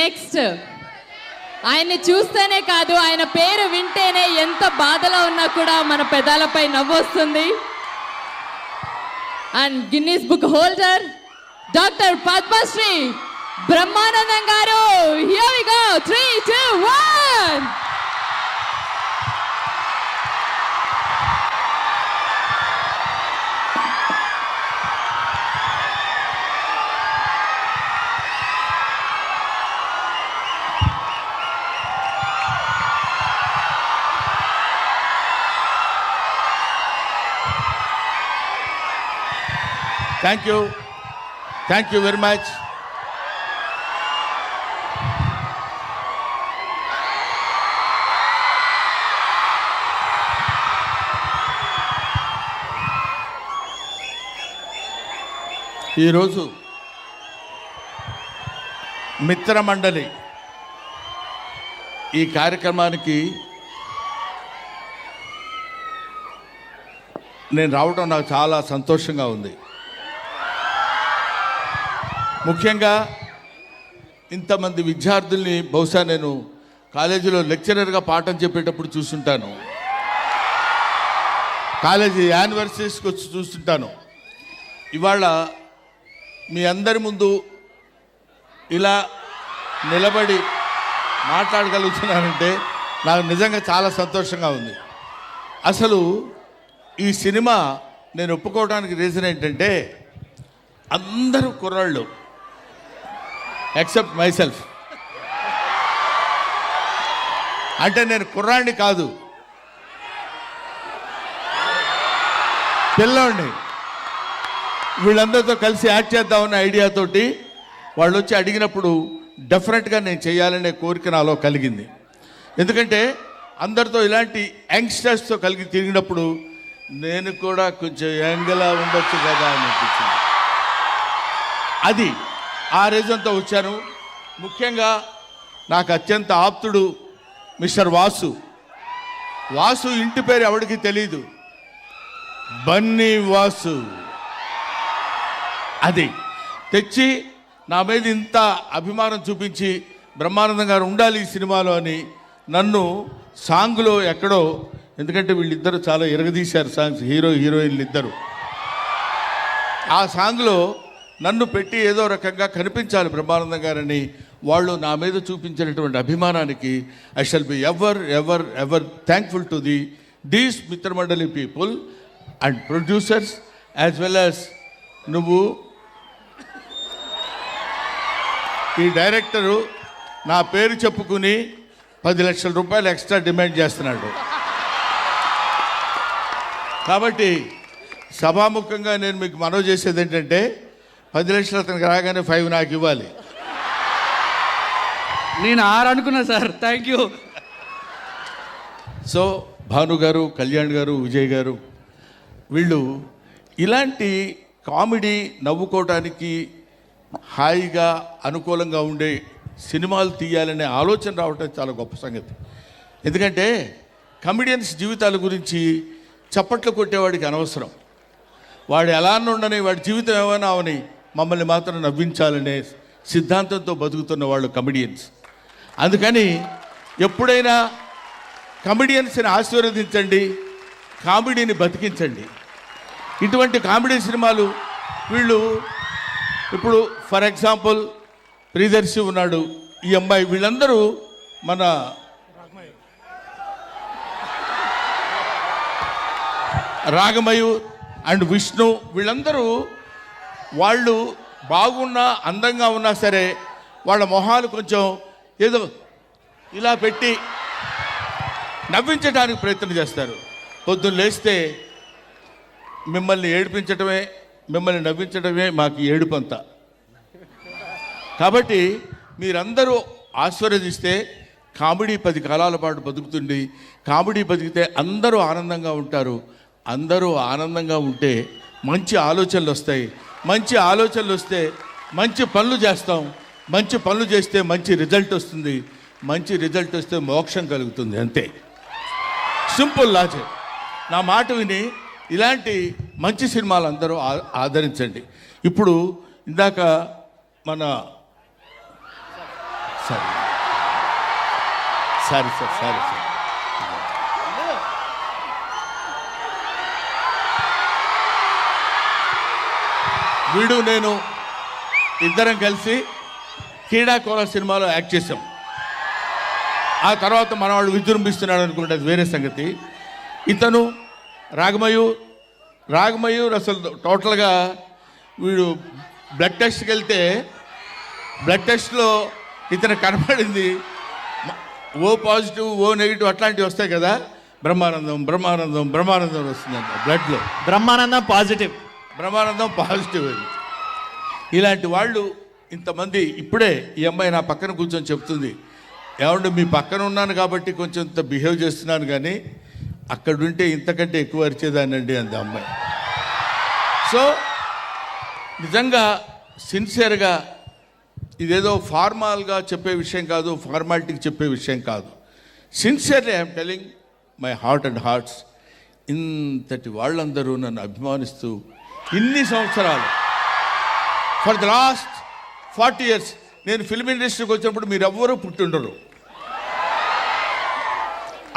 Next ఆయన్ని చూస్తేనే కాదు, ఆయన పేరు వింటేనే ఎంత బాధలో ఉన్నా కూడా మన పెదాలపై నవ్వొస్తుంది. And Guinness book holder doctor Padmashri Brahmanandam గారు. Here we go. 3, 2, 1. Thank you very much. ఈరోజు మిత్రమండలి ఈ కార్యక్రమానికి నేను రావడం నాకు చాలా సంతోషంగా ఉంది. ముఖ్యంగా ఇంతమంది విద్యార్థుల్ని బహుశా నేను కాలేజీలో లెక్చరర్గా పాఠం చెప్పేటప్పుడు చూస్తుంటాను, కాలేజీ యానివర్సరీస్కి వచ్చి చూస్తుంటాను. ఇవాళ మీ అందరి ముందు ఇలా నిలబడి మాట్లాడగలుగుతున్నానంటే నాకు నిజంగా చాలా సంతోషంగా ఉంది. అసలు ఈ సినిమా నేను ఒప్పుకోవడానికి రీజన్ ఏంటంటే అందరూ కుర్రాళ్ళు ఎక్సెప్ట్ మైసెల్ఫ్. అంటే నేను కుర్రాడిని కాదు, పిల్లోడిని. వీళ్ళందరితో కలిసి యాక్ట్ చేద్దామన్న ఐడియాతోటి వాళ్ళు వచ్చి అడిగినప్పుడు డెఫినెట్గా నేను చేయాలనే కోరిక నాలో కలిగింది. ఎందుకంటే అందరితో ఇలాంటి యంగ్స్టర్స్తో కలిగి తిరిగినప్పుడు నేను కూడా కొంచెం యంగ్లా ఉండొచ్చు కదా అని అనిపించింది. అది ఆ రీజన్తో వచ్చాను. ముఖ్యంగా నాకు అత్యంత ఆప్తుడు మిస్టర్ వాసు. వాసు ఇంటి పేరు ఎవరికి తెలీదు, బన్నీ వాసు. అది తెచ్చి నా మీద ఇంత అభిమానం చూపించి బ్రహ్మానందం గారు ఉండాలి ఈ సినిమాలో అని నన్ను సాంగ్లో ఎక్కడో, ఎందుకంటే వీళ్ళిద్దరూ చాలా ఎరగదీశారు సాంగ్స్, హీరో హీరోయిన్లు ఇద్దరు. ఆ సాంగ్లో నన్ను పెట్టి ఏదో రకంగా కనిపించాలి బ్రహ్మానందం గారని వాళ్ళు నా మీద చూపించినటువంటి అభిమానానికి I shall be ever ever ever thankful to these Mitramandali people and producers as well as నువ్వు. ఈ డైరెక్టరు నా పేరు చెప్పుకుని 10 లక్షల రూపాయలు ఎక్స్ట్రా డిమాండ్ చేస్తున్నాడు. కాబట్టి సభాముఖంగా నేను మీకు మనవి చేసేది ఏంటంటే 10 లక్షలు అతనికి రాగానే 5 నాకు ఇవ్వాలి. నేను 6 అనుకున్నా sir. Thank you. So Bhanu గారు, కళ్యాణ్ గారు, విజయ్ గారు వీళ్ళు ఇలాంటి కామెడీ నవ్వుకోవటానికి హాయిగా అనుకూలంగా ఉండే సినిమాలు తీయాలనే ఆలోచన రావటం చాలా గొప్ప సంగతి. ఎందుకంటే కమెడియన్స్ జీవితాల గురించి చప్పట్లు కొట్టేవాడికి అనవసరం. వాడు ఎలా ఉండని, వాడి జీవితం ఏమైనా అవని, మమ్మల్ని మాత్రం నవ్వించాలనే సిద్ధాంతంతో బతుకుతున్న వాళ్ళు కమెడియన్స్. అందుకని ఎప్పుడైనా కమెడియన్స్ని ఆశీర్వదించండి, కామెడీని బతికించండి. ఇటువంటి కామెడీ సినిమాలు వీళ్ళు ఇప్పుడు ఫర్ ఎగ్జాంపుల్ ప్రియదర్శి ఉన్నాడు, ఈ అమ్మాయి, వీళ్ళందరూ మన రాగమయూర్ అండ్ విష్ణు, వీళ్ళందరూ వాళ్ళు బాగున్నా అందంగా ఉన్నా సరే వాళ్ళ మొహాలు కొంచెం ఏదో ఇలా పెట్టి నవ్వించడానికి ప్రయత్నం చేస్తారు. పొద్దున్న లేస్తే మిమ్మల్ని ఏడిపించడమే, మిమ్మల్ని నవ్వించడమే మాకు ఏడుపంతా. కాబట్టి మీరందరూ ఆశీర్వదిస్తే కామెడీ 10 కాలాల పాటు బతుకుతుంది. కామెడీ బతికితే అందరూ ఆనందంగా ఉంటారు. అందరూ ఆనందంగా ఉంటే మంచి ఆలోచనలు వస్తాయి. మంచి ఆలోచనలు వస్తే మంచి పనులు చేస్తాం. మంచి పనులు చేస్తే మంచి రిజల్ట్ వస్తుంది. మంచి రిజల్ట్ వస్తే మోక్షం కలుగుతుంది. అంతే, సింపుల్ లాజిక్. నా మాట విని ఇలాంటి మంచి సినిమాలు అందరూ ఆదరించండి. ఇప్పుడు ఇందాక మన sorry sorry sir sorry sir వీడు నేను ఇద్దరం కలిసి క్రీడాకోళ సినిమాలో యాక్ట్ చేసాం. ఆ తర్వాత మనవాడు విజృంభిస్తున్నాడు అనుకుంటే అది వేరే సంగతి. ఇతను రాగమయూర్ అసలు టోటల్గా వీడు బ్లడ్ టెస్ట్కి వెళ్తే బ్లడ్ టెస్ట్లో ఇతను కనపడింది ఓ పాజిటివ్ ఓ నెగిటివ్ అట్లాంటివి వస్తాయి కదా, బ్రహ్మానందం వస్తుందంట బ్లడ్లో. బ్రహ్మానందం పాజిటివ్ అది. ఇలాంటి వాళ్ళు ఇంతమంది. ఇప్పుడే ఈ అమ్మాయి నా పక్కన కూర్చొని చెప్తుంది, ఏమంటే మీ పక్కన ఉన్నాను కాబట్టి కొంచెం ఇంత బిహేవ్ చేస్తున్నాను, కానీ అక్కడుంటే ఇంతకంటే ఎక్కువ అరిచేదానండి అంది అమ్మాయి. సో నిజంగా సిన్సియర్గా ఇదేదో ఫార్మాల్గా చెప్పే విషయం కాదు, ఫార్మాలిటీకి చెప్పే విషయం కాదు. Sincerely I'm telling my heart and hearts. ఇంతటి వాళ్ళందరూ నన్ను అభిమానిస్తూ ఇన్ని సంవత్సరాలు, ఫర్ ద లాస్ట్ 40 years నేను ఫిల్మ్ ఇండస్ట్రీకి వచ్చినప్పుడు మీరెవ్వరూ పుట్టిండరు.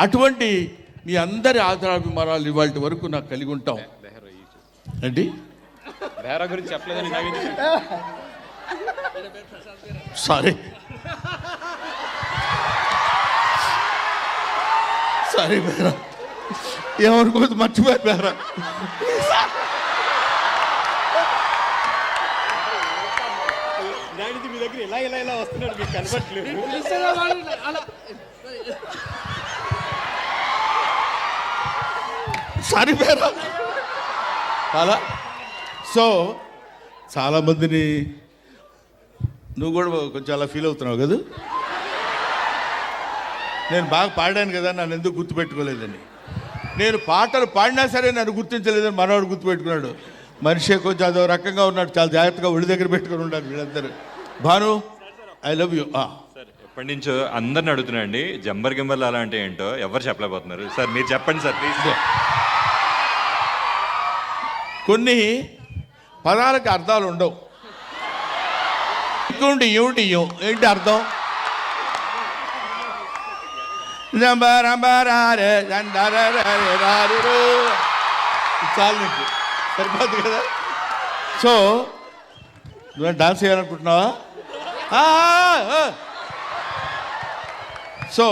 అటువంటి మీ అందరి ఆదరాభిమానాలు ఇవాళ వరకు నాకు కలిగి ఉంటాం. అండి గురించి చెప్పలేదని సారీ బేరా, ఏమనుకోవద్దు, మర్చిపోయారు బేరా. మీ దగ్గర ఇలా వస్తున్నాడు, మీకు కనపట్లేదు. సారీ బేరా. సో చాలామందిని నువ్వు కూడా కొంచెం అలా ఫీల్ అవుతున్నావు కదా, నేను బాగా పాడాను కదా నన్ను ఎందుకు గుర్తుపెట్టుకోలేదని. నేను పాటలు పాడినా సరే నన్ను గుర్తించలేదని మనవాడు గుర్తుపెట్టుకున్నాడు. మనిషి కొంచెం అదో రకంగా ఉన్నాడు, చాలా జాగ్రత్తగా ఒడి దగ్గర పెట్టుకుని ఉన్నాడు వీళ్ళందరూ. Bhanu I love you. Sir ఎప్పటి నుంచో అందరిని అడుగుతున్నాండి, జంబర్ గింబర్లు అలా అంటే ఏంటో ఎవరు చెప్పలేకపోతున్నారు. సార్ మీరు చెప్పండి సార్ ప్లీజ్. కొన్ని పదాలకు అర్థాలు ఉండవు. ఏంటి అర్థం? చాలు నీకు సరిపోద్ది కదా. సో నువ్వు డాన్స్ చేయాలనుకుంటున్నావా? సో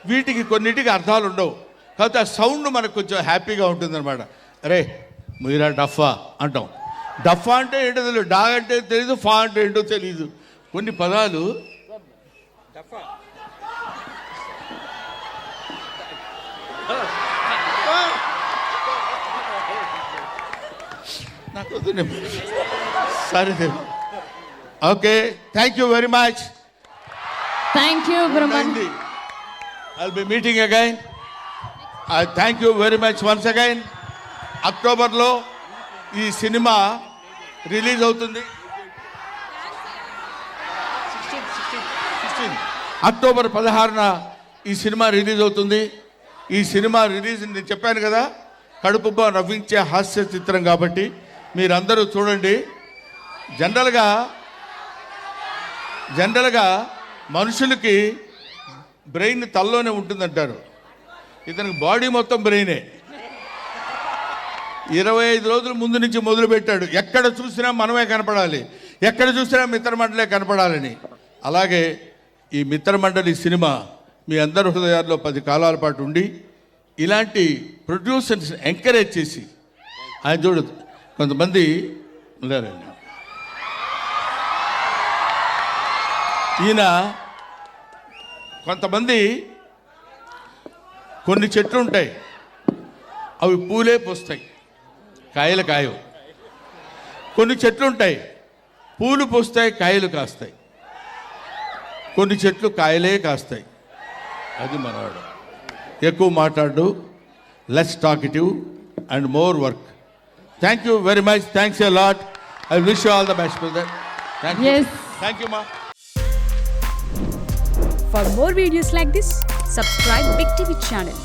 వీటికి కొన్నిటికి అర్థాలు ఉండవు, కాకపోతే ఆ సౌండ్ మనకు కొంచెం హ్యాపీగా ఉంటుందన్నమాట. అరే మీరా డఫా అంటాం. డఫా అంటే ఏంటో తెలియదు, డా అంటే తెలీదు, ఫా అంటే ఏంటో తెలీదు. కొన్ని పదాలు నాకు సరే. Okay, thank you very much. Thank you Brahmanandam. I'll be meeting again. I thank you very much once again. అక్టోబర్లో ఈ సినిమా రిలీజ్ అవుతుంది. 16 అక్టోబర్ 16న ఈ సినిమా రిలీజ్ అవుతుంది. ఈ సినిమా రిలీజ్ నేను చెప్పాను కదా, కడుపుబ్బా నవ్వించే హాస్య చిత్రం కాబట్టి మీరందరూ చూడండి. జనరల్గా మనుషులకి బ్రెయిన్ తలలోనే ఉంటుందంటారు, ఇతనికి బాడీ మొత్తం బ్రెయినే. 25 రోజుల ముందు నుంచి మొదలుపెట్టాడు, ఎక్కడ చూసినా మనమే కనపడాలి, ఎక్కడ చూసినా మిత్రమండలే కనపడాలని. అలాగే ఈ మిత్రమండలి సినిమా మీ అందరి హృదయాల్లో 10 కాలాల పాటు ఉండి ఇలాంటి ప్రొడ్యూసర్స్ ఎంకరేజ్ చేసి ఆయన చూడు కొంతమంది ఉన్నారండి. ఈయన కొంతమంది కొన్ని చెట్లు ఉంటాయి, అవి పూలే పూస్తాయి, కాయలు కాయవు. కొన్ని చెట్లు ఉంటాయి, పూలు పూస్తాయి, కాయలు కాస్తాయి. కొన్ని చెట్లు కాయలే కాస్తాయి. అది మనవాడు. ఎక్కువ మాట్లాడు, less talkative and more work. Thank you very much. Thanks a lot. I wish you all the best brother. Thank you. Thank you మా. For more videos like this, subscribe Big TV channel.